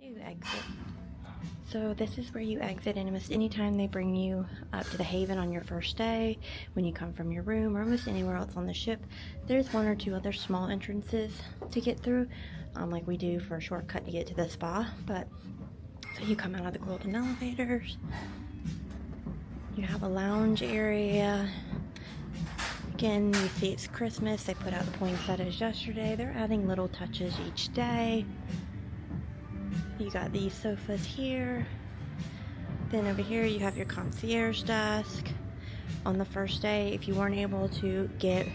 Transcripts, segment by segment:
You exit. So this is where you exit, and almost anytime they bring you up to the Haven on your first day, when you come from your room, or almost anywhere else on the ship, there's one or two other small entrances to get through, like we do for a shortcut to get to the spa. But so you come out of the golden elevators, you have a lounge area. Again, you see it's Christmas. They put out the poinsettias yesterday. They're adding little touches each day. You got these sofas here. Then over here you have your concierge desk. On the first day, if you weren't able to get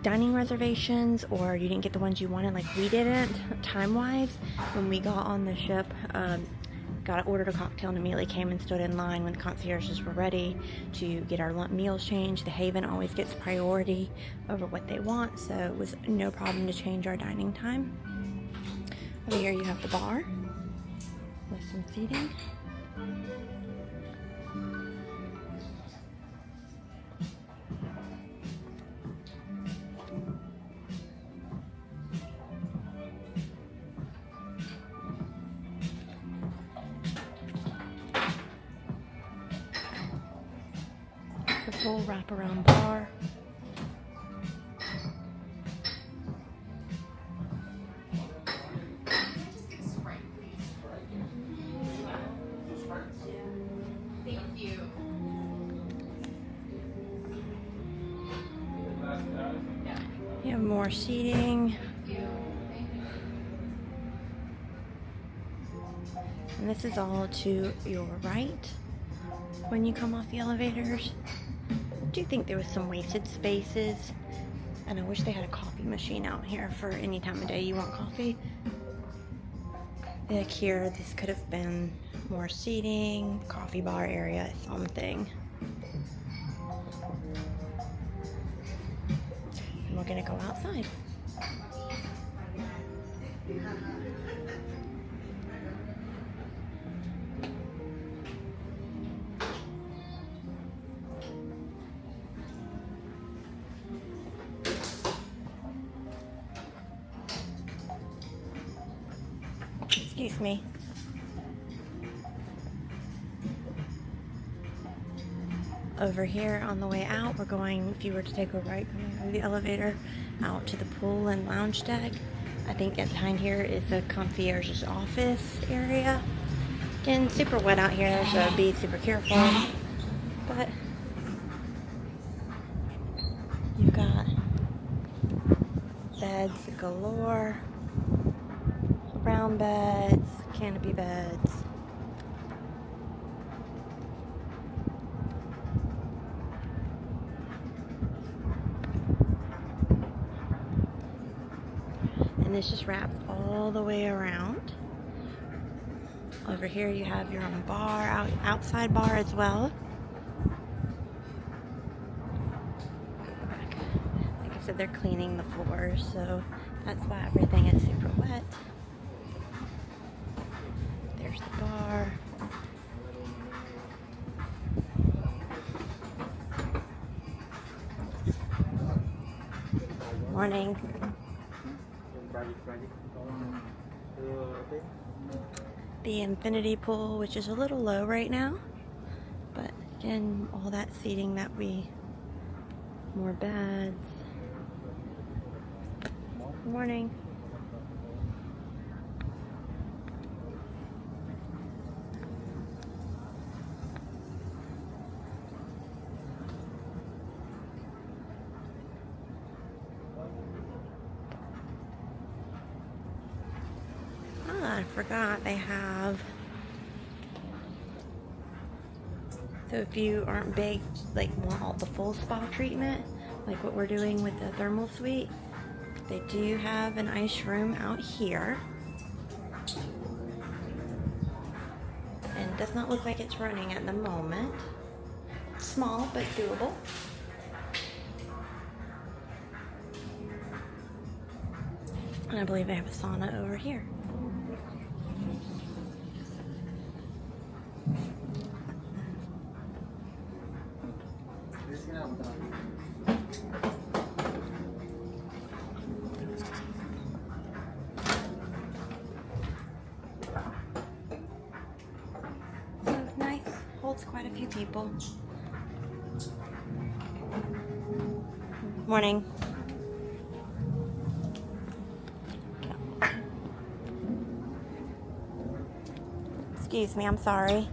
dining reservations or you didn't get the ones you wanted, like we didn't, time-wise, when we got on the ship, ordered a cocktail and immediately came and stood in line when the concierges were ready to get our meals changed. The Haven always gets priority over what they want, so it was no problem to change our dining time. Over here you have the bar with some seating. The full wraparound bar. Thank you. You have more seating. And this is all to your right when you come off the elevators. I do think there was some wasted spaces, and I wish they had a coffee machine out here for any time of day you want coffee. Back here, this could have been more seating, coffee bar area, something. And we're gonna go outside. Excuse me. Over here on the way out, we're going, if you were to take a right coming out of the elevator, out to the pool and lounge deck. I think behind here is the concierge's office area. Again, super wet out here, so be super careful. But you've got beds galore, round beds, canopy beds. And this just wraps all the way around. Over here you have your own bar, outside bar as well. Like I said, they're cleaning the floors, so that's why everything is super wet. There's the bar. Morning. The infinity pool, which is a little low right now, but again, all that seating that more beds. Morning. I forgot they have, so if you aren't big, like want all the full spa treatment, like what we're doing with the thermal suite, they do have an ice room out here. And it does not look like it's running at the moment. Small, but doable. And I believe they have a sauna over here. holds quite a few people. Morning. Excuse me, I'm sorry.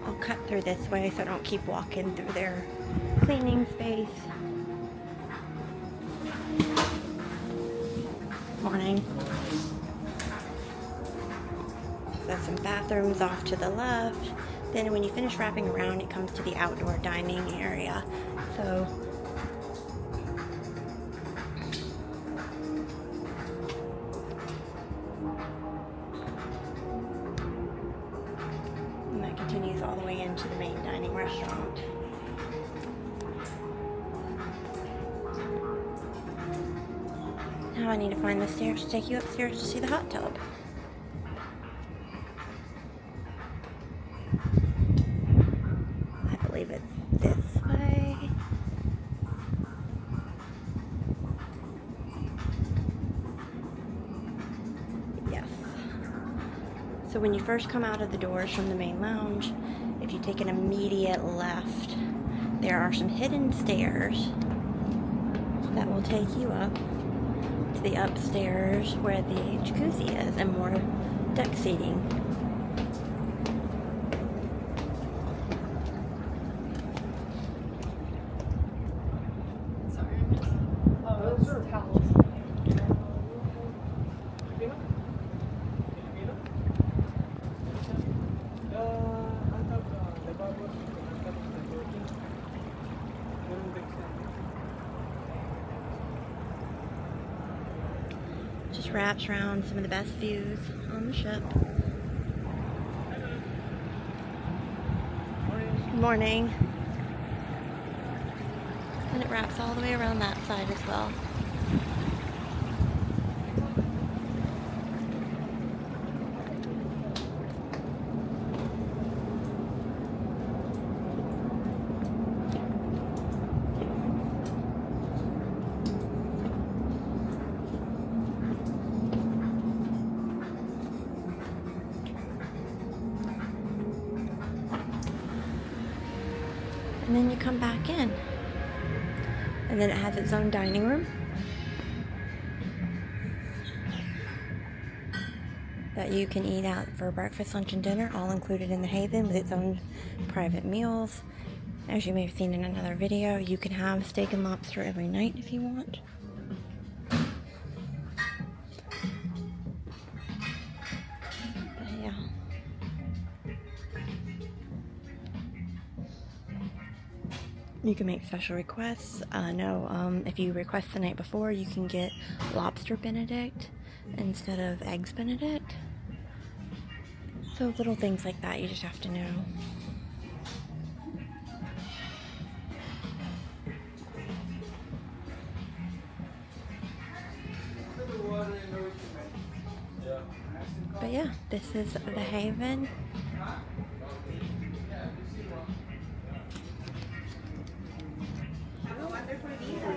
I'll cut through this way so I don't keep walking through their cleaning space. Morning. So some bathrooms off to the left. Then when you finish wrapping around, it comes to the outdoor dining area. So and that continues all the way into the main dining restaurant. Now I need to find the stairs to take you upstairs to see the hot tub. I believe it's this way. Yes. So when you first come out of the doors from the main lounge, if you take an immediate left, there are some hidden stairs that will take you up to the upstairs where the jacuzzi is and more deck seating. Sorry, I missed. Oh, it's towels. Just wraps around some of the best views on the ship. Good morning. And it wraps all the way around that side as well. And then you come back in. And then it has its own dining room that you can eat out for breakfast, lunch, and dinner, all included in the Haven with its own private meals. As you may have seen in another video, you can have steak and lobster every night if you want. Yeah. You can make special requests. If you request the night before, you can get lobster Benedict instead of eggs Benedict. So little things like that you just have to know. But yeah, this is the Haven.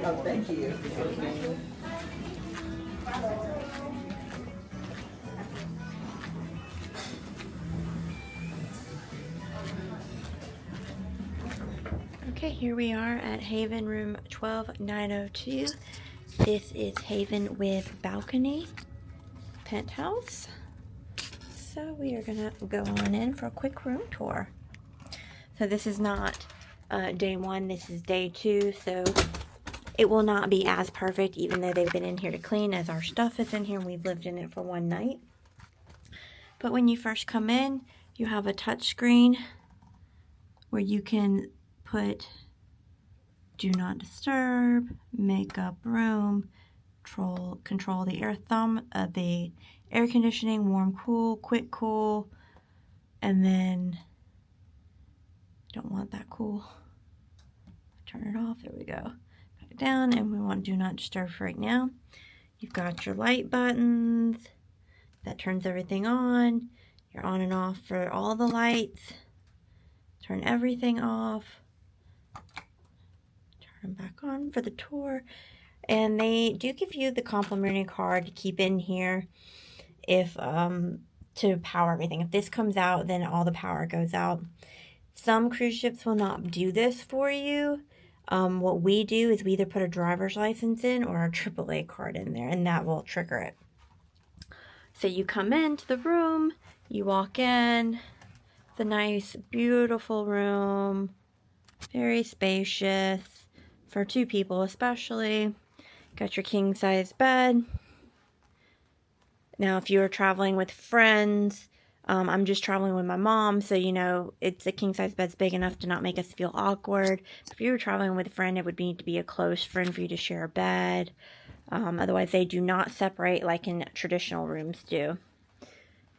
Oh, thank you. Okay, here we are at Haven room 12902. This is Haven with balcony penthouse. So we are gonna go on in for a quick room tour. So this is not day one, this is day two, so it will not be as perfect, even though they've been in here to clean, as our stuff is in here and we've lived in it for one night. But when you first come in, you have a touch screen where you can put do not disturb, makeup room, control the the air conditioning, warm, cool, quick cool, and then don't want that cool. Turn it off. There we go. Back down, and we want do not disturb for right now. You've got your light buttons that turns everything on. You're on and off for all the lights. Turn everything off. Turn them back on for the tour. And they do give you the complimentary card to keep in here if to power everything. If this comes out, then all the power goes out. Some cruise ships will not do this for you. What we do is we either put a driver's license in or a AAA card in there, and that will trigger it. So you come into the room, you walk in. It's a nice, beautiful room, very spacious for 2 people especially. Got your king size bed. Now, if you are traveling with friends, I'm just traveling with my mom, so you know, it's a king size bed's big enough to not make us feel awkward. If you were traveling with a friend, it would need to be a close friend for you to share a bed. Otherwise, they do not separate like in traditional rooms do.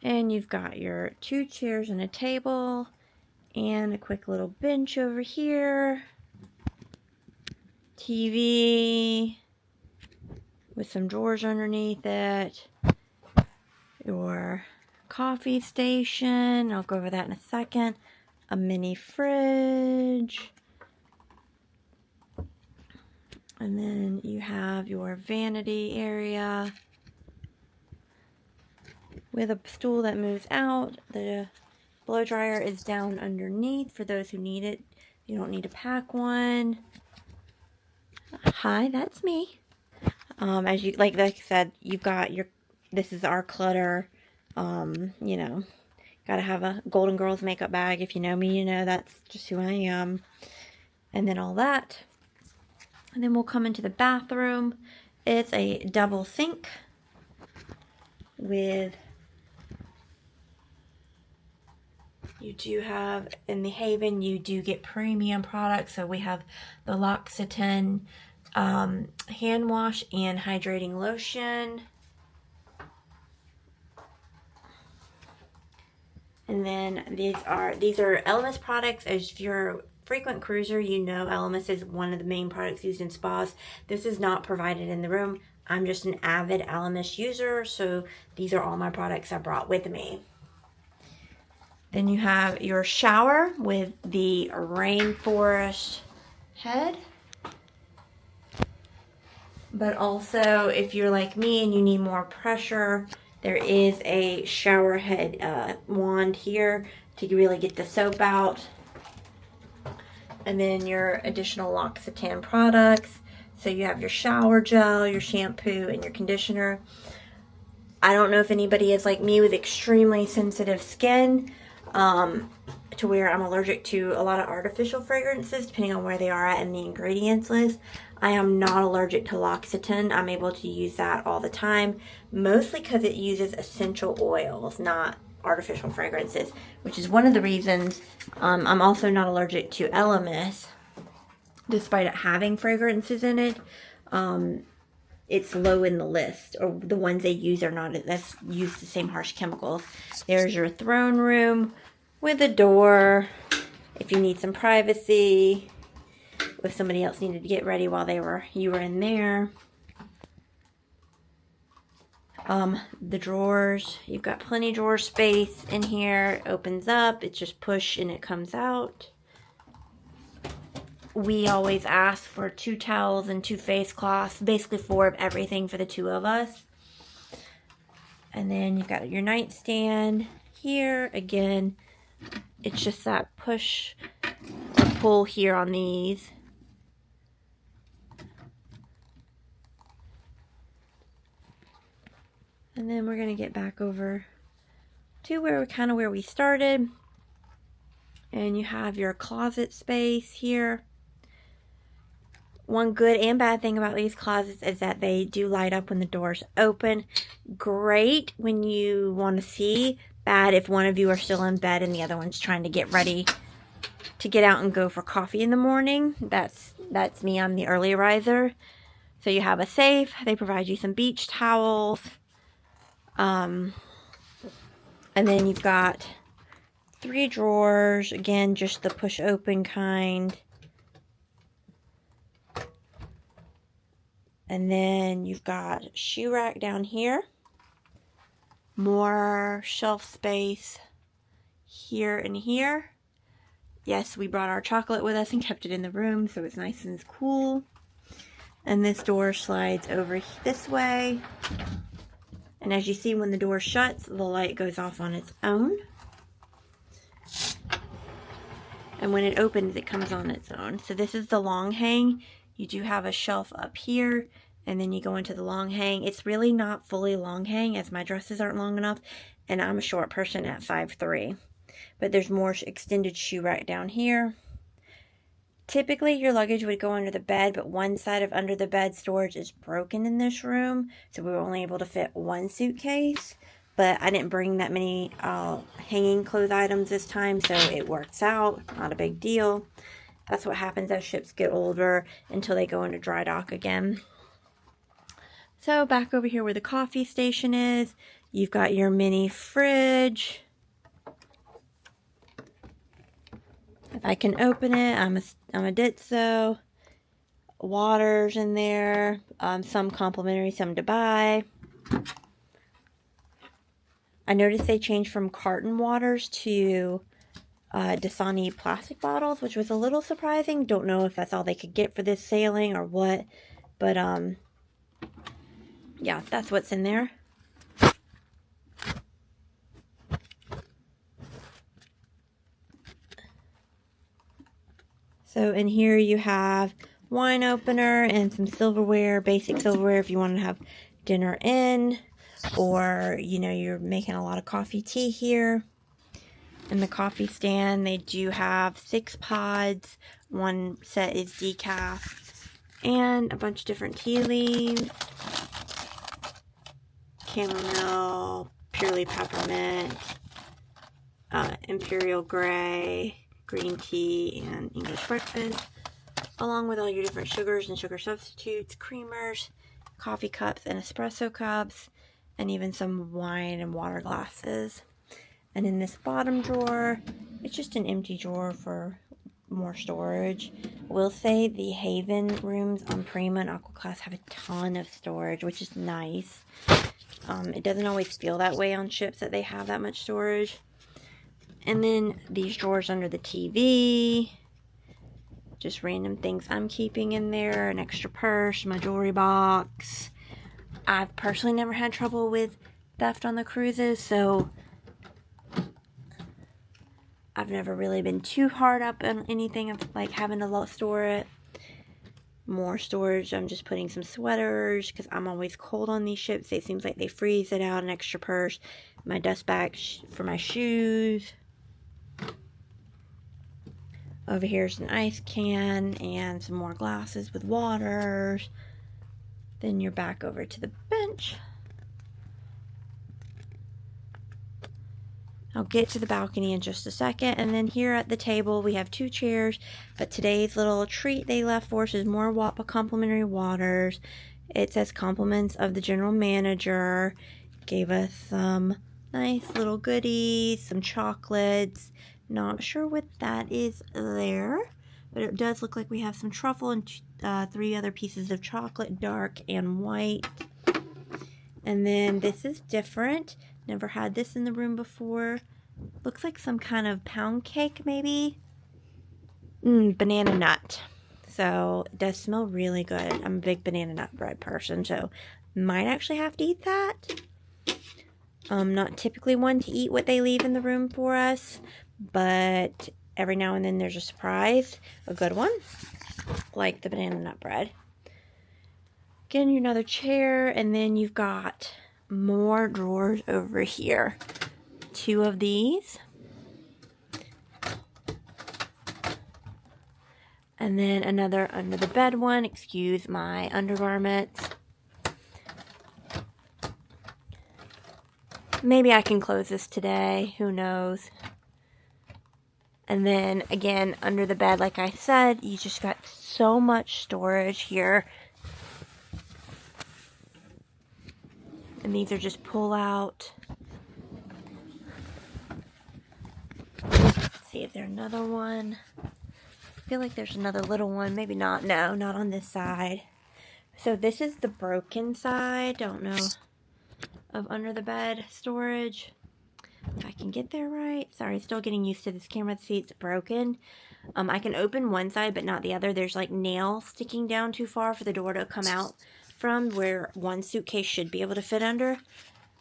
And you've got your 2 chairs and a table, and a quick little bench over here. TV with some drawers underneath it. Your coffee station, I'll go over that in a second. A mini fridge. And then you have your vanity area with a stool that moves out. The blow dryer is down underneath for those who need it. You don't need to pack one. Hi, that's me. As you like I said, you've got your, this is our clutter. You know, gotta have a Golden Girls makeup bag. If you know me, you know that's just who I am. And then all that. And then we'll come into the bathroom. It's a double sink with, you do have, in the Haven, you do get premium products. So we have the L'Occitane hand wash and hydrating lotion. And then these are Elemis products. As if you're a frequent cruiser, you know Elemis is one of the main products used in spas. This is not provided in the room. I'm just an avid Elemis user, so these are all my products I brought with me. Then you have your shower with the rainforest head. But also, if you're like me and you need more pressure, there is a shower head wand here to really get the soap out. And then your additional L'Occitane products. So you have your shower gel, your shampoo, and your conditioner. I don't know if anybody is like me with extremely sensitive skin, to where I'm allergic to a lot of artificial fragrances, depending on where they are at in the ingredients list. I am not allergic to L'Occitane. I'm able to use that all the time, mostly because it uses essential oils, not artificial fragrances, which is one of the reasons I'm also not allergic to Elemis, despite it having fragrances in it. It's low in the list, or the ones they use are not, that's use the same harsh chemicals. There's your throne room with a door if you need some privacy, if somebody else needed to get ready while you were in there. The drawers, you've got plenty of drawer space in here. It opens up, it's just push and it comes out. We always ask for 2 towels and 2 face cloths, basically 4 of everything for the 2 of us. And then you've got your nightstand here. Again, it's just that push or pull here on these. And then we're going to get back over to where we started. And you have your closet space here. One good and bad thing about these closets is that they do light up when the doors open. Great when you want to see. Bad if one of you are still in bed and the other one's trying to get ready to get out and go for coffee in the morning. That's me. I'm the early riser. So you have a safe. They provide you some beach towels. And then you've got 3 drawers. Again, just the push open kind. And then you've got shoe rack down here. More shelf space here and here. Yes, we brought our chocolate with us and kept it in the room, so it's nice and cool. And this door slides over this way. And as you see, when the door shuts, the light goes off on its own. And when it opens, it comes on its own. So this is the long hang. You do have a shelf up here, and then you go into the long hang. It's really not fully long hang, as my dresses aren't long enough, and I'm a short person at 5'3". But there's more extended shoe rack down here. Typically, your luggage would go under the bed, but one side of under the bed storage is broken in this room, so we were only able to fit one suitcase. But I didn't bring that many hanging clothes items this time, so it works out. Not a big deal. That's what happens as ships get older until they go into dry dock again. So back over here where the coffee station is, you've got your mini fridge. If I can open it, I'm a ditzo. Water's in there. Some complimentary, some to buy. I noticed they changed from carton waters to Dasani plastic bottles, which was a little surprising. Don't know if that's all they could get for this sailing or what. But, yeah, that's what's in there. So in here you have wine opener and some silverware, basic silverware if you want to have dinner in, or, you know, you're making a lot of coffee tea here. In the coffee stand, they do have 6 pods. One set is decaf, and a bunch of different tea leaves. Chamomile, purely peppermint, imperial gray, green tea, and English breakfast, along with all your different sugars and sugar substitutes, creamers, coffee cups and espresso cups, and even some wine and water glasses. And in this bottom drawer, it's just an empty drawer for more storage. I will say the Haven rooms on Prima and Aqua Class have a ton of storage, which is nice. It doesn't always feel that way on ships that they have that much storage. And then these drawers under the TV. Just random things I'm keeping in there. An extra purse, my jewelry box. I've personally never had trouble with theft on the cruises, so I've never really been too hard up on anything of like having to store it. More storage. I'm just putting some sweaters because I'm always cold on these ships. It seems like they freeze it out. An extra purse. My dust bag for my shoes. Over here's an ice can and some more glasses with waters. Then you're back over to the bench. I'll get to the balcony in just a second. And then here at the table, we have 2 chairs. But today's little treat they left for us is more complimentary waters. It says compliments of the general manager. Gave us some nice little goodies, some chocolates. Not sure what that is there, but it does look like we have some truffle and 3 other pieces of chocolate, dark and white. And then this is different. Never had this in the room before. Looks like some kind of pound cake, maybe. Banana nut. So it does smell really good. I'm a big banana nut bread person, so might actually have to eat that. Not typically one to eat what they leave in the room for us, but every now and then there's a surprise, a good one, like the banana nut bread. Again, another chair, and then you've got more drawers over here. 2 of these. And then another under the bed one. Excuse my undergarments. Maybe I can close this today. Who knows? And then again, under the bed, like I said, you just got so much storage here. And these are just pull out. Let's see if there's another one. I feel like there's another little one. Maybe not. No, not on this side. So this is the broken side. Don't know. Of under the bed storage. If I can get there right. Sorry, still getting used to this camera. See, it's broken. I can open one side, but not the other. There's like nails sticking down too far for the door to come out from, where one suitcase should be able to fit under.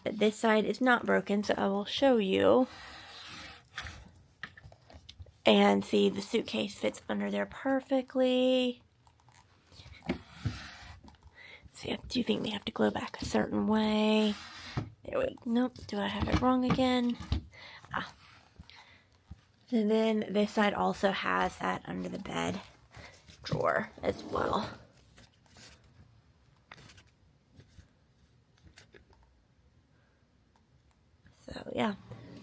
But this side is not broken, so I will show you. And see, the suitcase fits under there perfectly. See, do you think they have to glue back a certain way? Nope. Do I have it wrong again? Ah. And then this side also has that under the bed drawer as well. So yeah,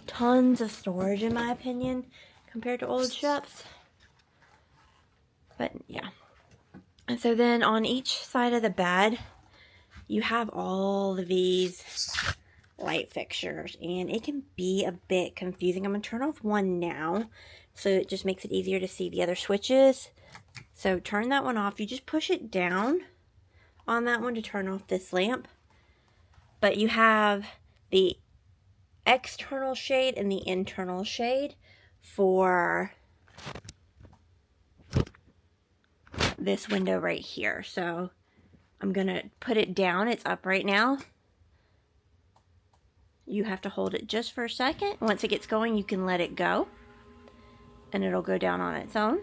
tons of storage in my opinion compared to old shops. But yeah. And so then on each side of the bed, you have all of these light fixtures, and it can be a bit confusing. I'm going to turn off one now, so it just makes it easier to see the other switches. So turn that one off. You just push it down on that one to turn off this lamp. But you have the external shade and the internal shade for this window right here. So I'm going to put it down. It's up right now. You have to hold it just for a second. Once it gets going, you can let it go, and it'll go down on its own.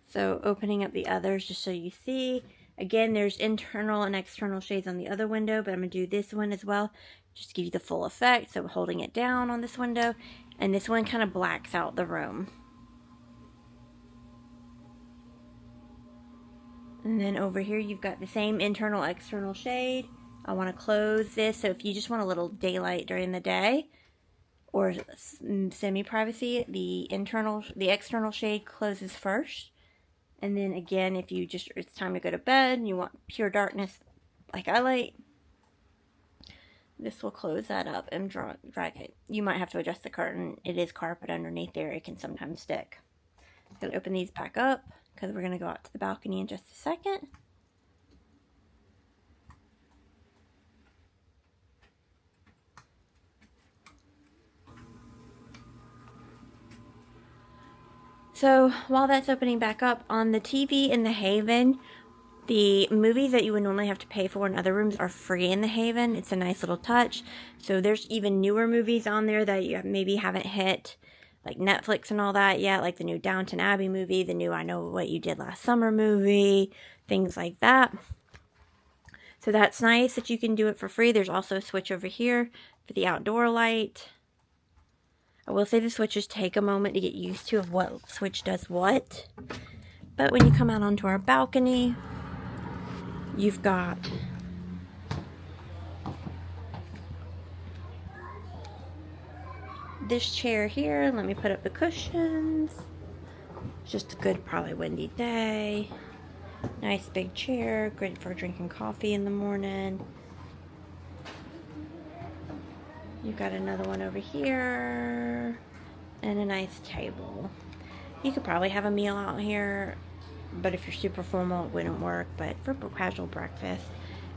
So opening up the others just so you see. Again, there's internal and external shades on the other window, but I'm going to do this one as well, just to give you the full effect. So holding it down on this window, and this one kind of blacks out the room. And then over here, you've got the same internal, external shade. I want to close this, so if you just want a little daylight during the day, or semi-privacy, the external shade closes first. And then again, if you just, it's time to go to bed and you want pure darkness like I like, this will close that up and drag it. You might have to adjust the curtain. It is carpet underneath there. It can sometimes stick. I'm going to open these back up because we're going to go out to the balcony in just a second. So while that's opening back up, on the TV in the Haven, the movies that you would normally have to pay for in other rooms are free in the Haven. It's a nice little touch. So there's even newer movies on there that you maybe haven't hit, like Netflix and all that yet, like the new Downton Abbey movie, the new I Know What You Did Last Summer movie, things like that. So that's nice that you can do it for free. There's also a switch over here for the outdoor light. I will say the switches take a moment to get used to of what switch does what. But when you come out onto our balcony, you've got this chair here. Let me put up the cushions. It's just a good, probably windy day. Nice big chair, great for drinking coffee in the morning. You've got another one over here, and a nice table. You could probably have a meal out here, but if you're super formal, it wouldn't work, but for casual breakfast.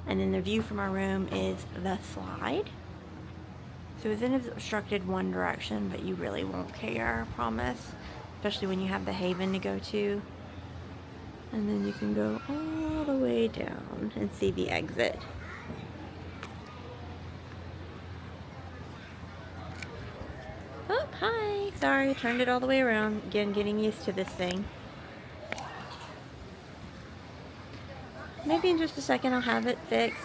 And then the view from our room is the slide. So it's obstructed one direction, but you really won't care, I promise. Especially when you have the Haven to go to. And then you can go all the way down and see the exit. Oh, hi. Sorry, turned it all the way around. Again, getting used to this thing. Maybe in just a second I'll have it fixed.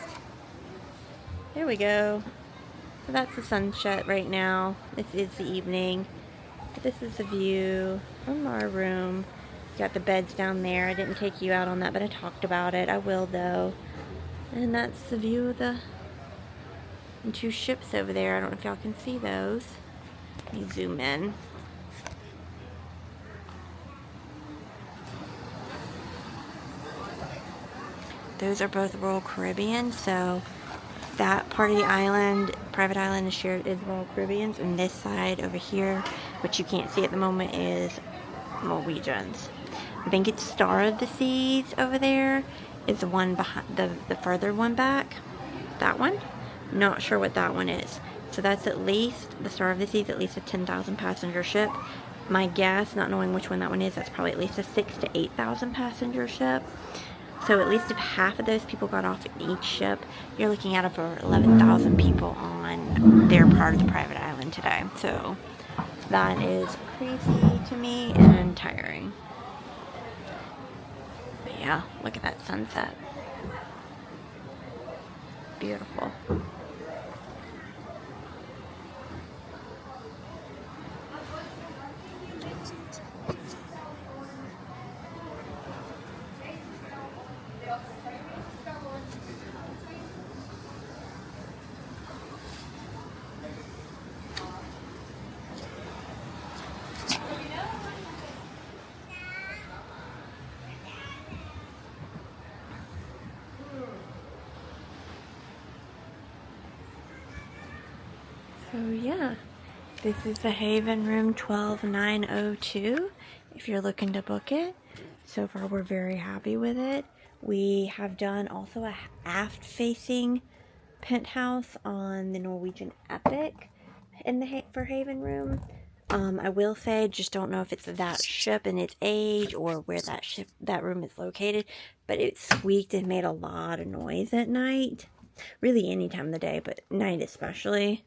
There we go. So that's the sunset right now. This is the evening. But this is the view from our room. Got the beds down there. I didn't take you out on that, but I talked about it. I will though. And that's the view of the two ships over there. I don't know if y'all can see those. Let me zoom in. Those are both Royal Caribbean, so that part of the island, private island, is shared is Royal Caribbeans, and this side over here, which you can't see at the moment, is Norwegians. I think it's Star of the Seas over there is the one behind the further one back. That one? Not sure what that one is. So that's at least, the Star of the Seas, at least a 10,000 passenger ship. My guess, not knowing which one that one is, that's probably at least a 6,000 to 8,000 passenger ship. So at least if half of those people got off each ship, you're looking at over 11,000 people on their part of the private island today. So that is crazy to me and tiring. But yeah, look at that sunset. Beautiful. So yeah, this is the Haven room 12902 if you're looking to book it. So far we're very happy with it. We have done also a aft facing penthouse on the Norwegian Epic in the for Haven room. I will say, just don't know if it's that ship and its age or where that room is located, but it squeaked and made a lot of noise at night. Really any time of the day, but night especially.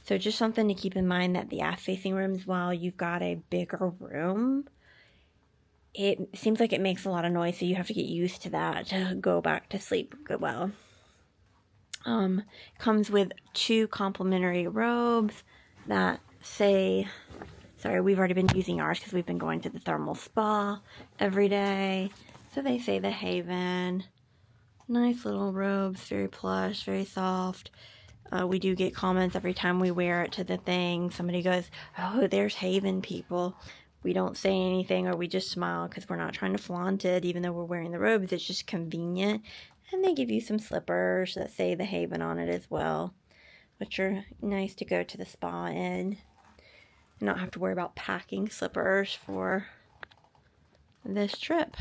So just something to keep in mind, that the aft facing rooms, while you've got a bigger room, it seems like it makes a lot of noise, so you have to get used to that to go back to sleep well. Comes with 2 complimentary robes that say, sorry, we've already been using ours because we've been going to the thermal spa every day. So they say the Haven. Nice little robes, very plush, very soft. We do get comments every time we wear it to the thing. Somebody goes, oh, there's Haven people. We don't say anything, or we just smile because we're not trying to flaunt it, even though we're wearing the robes. It's just convenient. And they give you some slippers that say the Haven on it as well, which are nice to go to the spa in and not have to worry about packing slippers for this trip.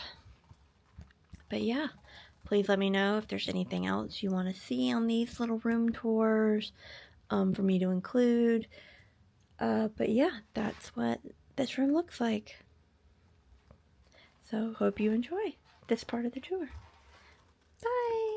But yeah, please let me know if there's anything else you want to see on these little room tours for me to include. But yeah, that's what this room looks like. So hope you enjoy this part of the tour. Bye!